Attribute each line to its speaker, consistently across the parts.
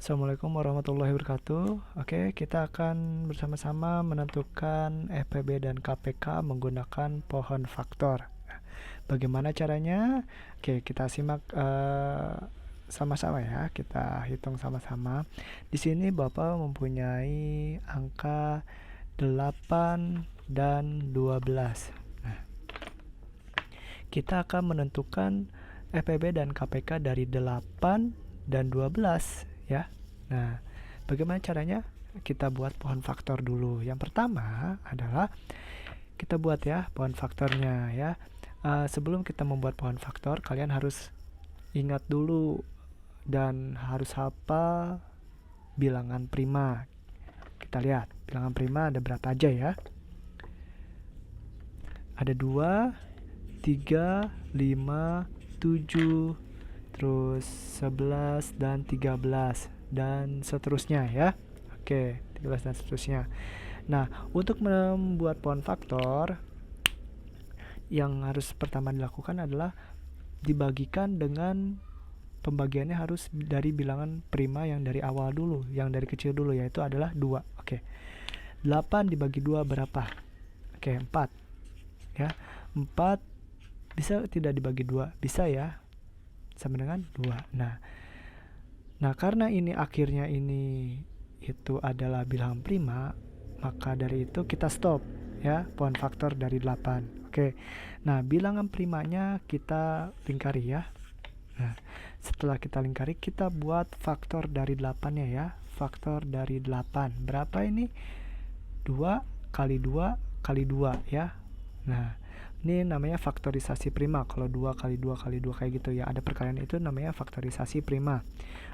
Speaker 1: Assalamualaikum warahmatullahi wabarakatuh. Oke, kita akan bersama-sama menentukan FPB dan KPK menggunakan pohon faktor. Bagaimana caranya? Oke, kita simak sama-sama ya. Kita hitung sama-sama. Di sini Bapak mempunyai angka 8 dan 12. Nah, kita akan menentukan FPB dan KPK dari 8 dan 12 ya. Nah, bagaimana caranya? Kita buat pohon faktor dulu. Yang pertama adalah kita buat ya pohon faktornya ya. Sebelum kita membuat pohon faktor, kalian harus ingat dulu dan harus hafal bilangan prima. Kita lihat bilangan prima ada berapa aja ya. Ada 2, 3, 5, 7, terus 11 dan 13 dan seterusnya ya. Oke, 13 dan seterusnya. Nah, untuk membuat pohon faktor yang harus pertama dilakukan adalah dibagikan dengan pembagiannya harus dari bilangan prima yang dari awal dulu, yang dari kecil dulu, yaitu adalah 2. Oke. 8 dibagi 2 berapa? Oke, 4. Ya. 4 bisa tidak dibagi 2? Bisa ya. Sama dengan 2. Nah, karena ini akhirnya ini itu adalah bilangan prima, maka dari itu kita stop ya pohon faktor dari 8. Oke. Nah, bilangan primanya kita lingkari ya. Nah, setelah kita lingkari, kita buat faktor dari 8-nya ya. Faktor dari 8. Berapa ini? 2 kali 2 kali 2 ya. Nah, ini namanya faktorisasi prima. Kalau 2 kali 2 kali 2 kayak gitu ya. Ada perkalian itu namanya faktorisasi prima.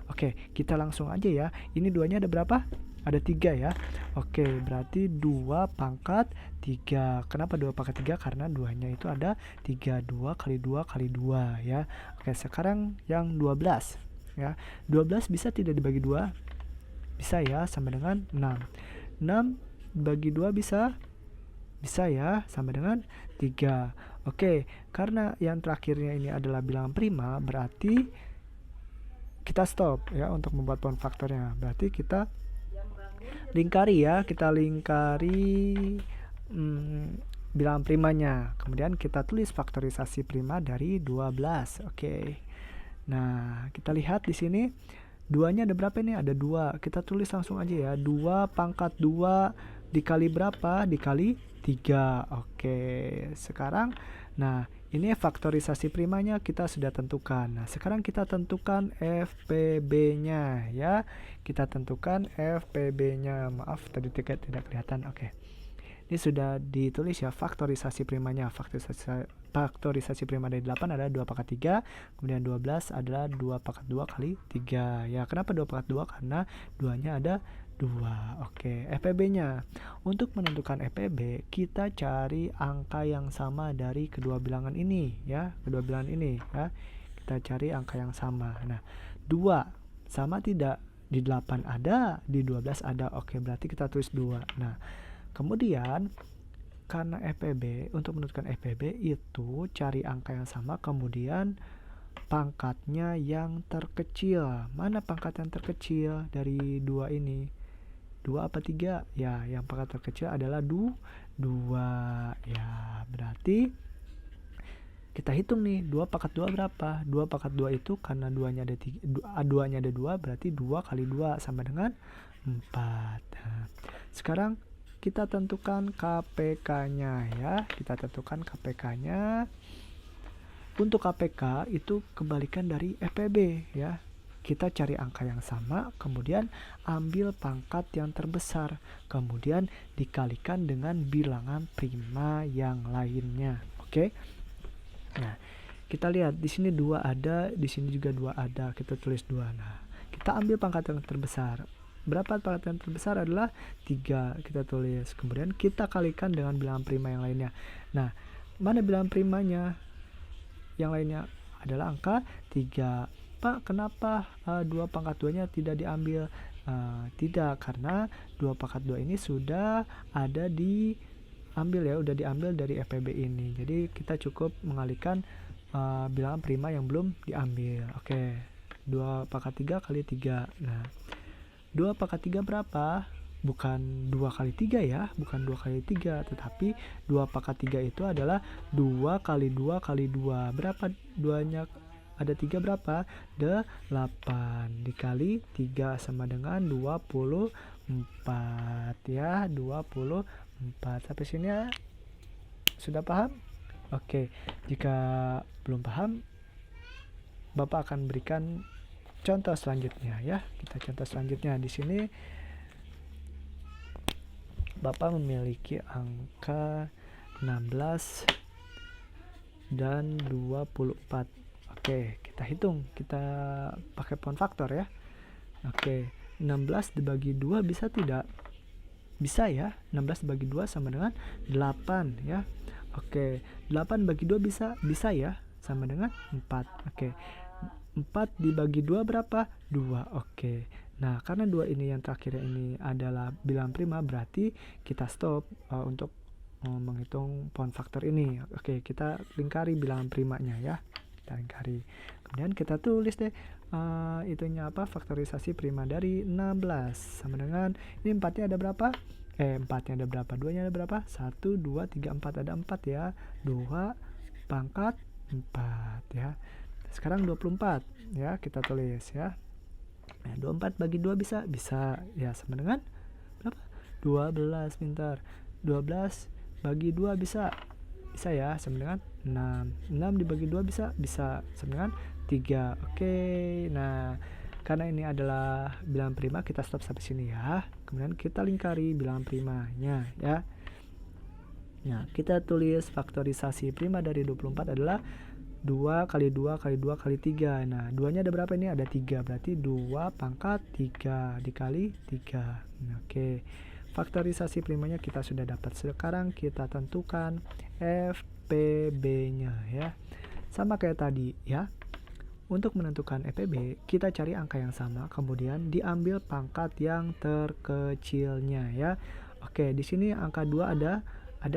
Speaker 1: Oke, kita langsung aja ya. Ini 2-nya ada berapa? Ada 3 ya. Oke, berarti 2 pangkat 3. Kenapa 2 pangkat 3? Karena 2-nya itu ada 3. 2 kali 2 kali 2 ya. Oke, sekarang yang 12 ya. 12 bisa tidak dibagi 2? Bisa ya, sama dengan 6. 6 bagi 2 bisa? Bisa ya, sama dengan 3. Oke, karena yang terakhirnya ini adalah bilangan prima, berarti kita stop ya untuk membuat pohon faktornya. Berarti kita lingkari ya, kita lingkari bilangan primanya. Kemudian kita tulis faktorisasi prima dari 12. Oke. Nah, kita lihat di sini 2-nya ada berapa ini? Ada 2. Kita tulis langsung aja ya. 2 pangkat 2 dikali berapa? Dikali 3. Oke. Sekarang, nah, ini faktorisasi primanya kita sudah tentukan. Nah, sekarang kita tentukan FPB-nya ya. Kita tentukan FPB-nya. Maaf, tadi tidak kelihatan. Oke. Ini sudah ditulis ya faktorisasi primanya. Faktorisasi prima dari 8 adalah 2 pangkat 3. Kemudian 12 adalah 2 pangkat 2 kali 3. Ya, kenapa 2 pangkat 2? Karena 2-nya ada 2. Oke, FPB-nya. Untuk menentukan FPB, kita cari angka yang sama dari kedua bilangan ini ya. Kedua bilangan ini ya. Kita cari angka yang sama. Nah, 2 sama tidak? Di 8 ada, di 12 ada. Oke, berarti kita tulis 2. Nah, kemudian karena FPB, untuk menentukan FPB itu cari angka yang sama, kemudian pangkatnya yang terkecil. Mana pangkat yang terkecil dari 2 ini? 2 apa 3? Ya, yang pangkat terkecil adalah 2. Ya, berarti kita hitung nih, 2 pangkat 2 berapa? 2 pangkat 2 itu karena 2-nya ada 3, 2-nya ada 2, berarti 2 kali 2 sama dengan 4. Nah, sekarang kita tentukan KPK-nya ya. Kita tentukan KPK-nya. Untuk KPK itu kebalikan dari FPB ya. Kita cari angka yang sama, kemudian ambil pangkat yang terbesar, kemudian dikalikan dengan bilangan prima yang lainnya. Oke. Nah, kita lihat di sini 2 ada, di sini juga 2 ada. Kita tulis 2. Nah, kita ambil pangkat yang terbesar. Berapa pangkat yang terbesar? Adalah 3. Kita tulis. Kemudian kita kalikan dengan bilangan prima yang lainnya. Nah, mana bilangan primanya? Yang lainnya adalah angka 3. Pak, kenapa 2 pangkat 2-nya tidak diambil? Tidak, karena 2 pangkat 2 ini sudah ada diambil ya, udah diambil dari FPB ini. Jadi kita cukup mengalihkan bilangan prima yang belum diambil. Oke. 2 pangkat 3 kali 3. Nah, 2 pangkat 3 berapa? Bukan 2 kali 3 ya, bukan 2 kali 3, tetapi 2 pangkat 3 itu adalah 2 kali 2 kali 2. Berapa 2-nya? Ada 3 berapa? 8 dikali 3 sama dengan 24 ya, 24. Sampai sini ya, sudah paham? Oke, jika belum paham, Bapak akan berikan contoh selanjutnya ya. Kita contoh selanjutnya di sini. Bapak memiliki angka 16 dan 24. Oke, kita hitung. Kita pakai pound faktor ya. Oke, 16 dibagi 2 bisa tidak? Bisa ya. 16 dibagi 2 sama dengan 8 ya. Oke, 8 bagi 2 bisa? Bisa ya. Sama dengan 4. Oke. 4 dibagi 2 berapa? 2. Oke. Nah, karena 2 ini yang terakhir ini adalah bilangan prima, berarti kita stop untuk menghitung pound faktor ini. Oke, kita lingkari bilangan primanya ya. Kita lingkari. Kemudian kita tulis deh itunya apa? Faktorisasi prima dari 16 sama dengan ini 4-nya ada berapa? 4-nya ada berapa? 2-nya ada berapa? 1 2 3 4, ada 4 ya. 2 pangkat 4 ya. Sekarang 24 ya, kita tulis ya. Nah, 24 bagi 2 bisa? Bisa ya, sama dengan berapa? 12, pintar. 12 bagi 2 bisa? Bisa ya, sama dengan 6. 6 dibagi 2 bisa? Bisa, sama dengan 3. Oke, nah karena ini adalah bilangan prima, kita stop sampai sini ya. Kemudian kita lingkari bilangan primanya ya. Nah, kita tulis faktorisasi prima dari 24 adalah 2 kali 2 kali 2 kali 3. Nah, 2-nya ada berapa ini? Ada 3. Berarti 2 pangkat 3 dikali 3. Oke. Faktorisasi primanya kita sudah dapat. Sekarang kita tentukan FPB-nya ya. Sama kayak tadi ya. Untuk menentukan FPB, kita cari angka yang sama, kemudian diambil pangkat yang terkecilnya ya. Oke, di sini angka 2 ada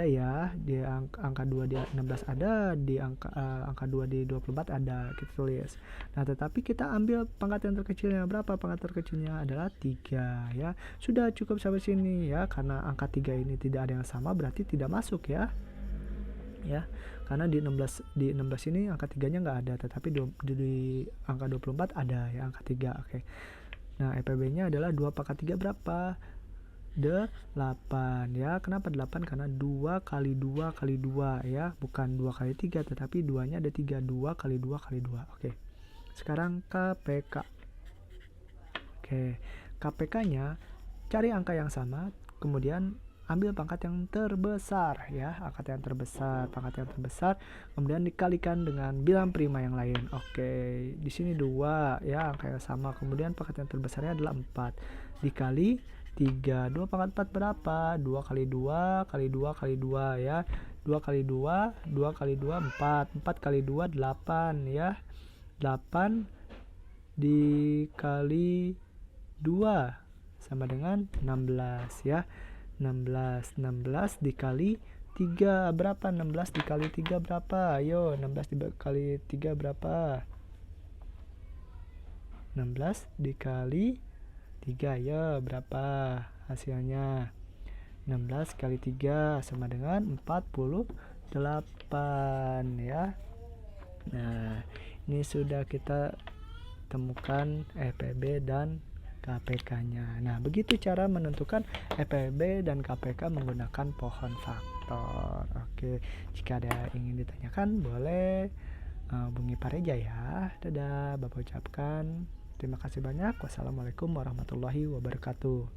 Speaker 1: ya, di angka 2 di 16 ada, di angka 2 di 24 ada, kita tulis. Nah, tetapi kita ambil pangkat yang terkecilnya berapa? Pangkat terkecilnya adalah 3 ya. Sudah cukup sampai sini ya, karena angka 3 ini tidak ada yang sama, berarti tidak masuk ya. Ya, karena di 16 ini angka 3-nya nggak ada, tetapi di angka 24 ada ya angka 3. Oke. Nah, FPB-nya adalah 2 pangkat 3 berapa? 8 ya. Kenapa 8? Karena 2 kali 2 kali 2 ya, bukan 2 kali 3, tetapi 2-nya ada 3. 2 kali 2 kali 2. Oke. Sekarang KPK. Oke. KPK-nya cari angka yang sama, kemudian ambil pangkat yang terbesar ya, pangkat yang terbesar, kemudian dikalikan dengan bilangan prima yang lain. Oke, di sini 2 ya, angka yang sama, kemudian pangkat yang terbesarnya adalah 4 dikali 3. 2 pangkat 4 berapa? 2 kali 2 kali 2 kali 2 ya. 2 kali 2, 2 kali 2 4. 4 kali 2 8 ya. 8 dikali 2 sama dengan 16 ya. 16 dikali 3 berapa? 16 dikali 3 berapa? Ayo, 16 dikali 3 berapa? 16 dikali 3 ya, berapa hasilnya? 16 kali 3 sama dengan 48 ya. Nah, ini sudah kita temukan FPB dan KPK-nya. Nah, begitu cara menentukan FPB dan KPK menggunakan pohon faktor. Oke, jika ada yang ingin ditanyakan boleh hubungi Pak Reja ya. Dadah, Bapak ucapkan terima kasih banyak. Wassalamualaikum warahmatullahi wabarakatuh.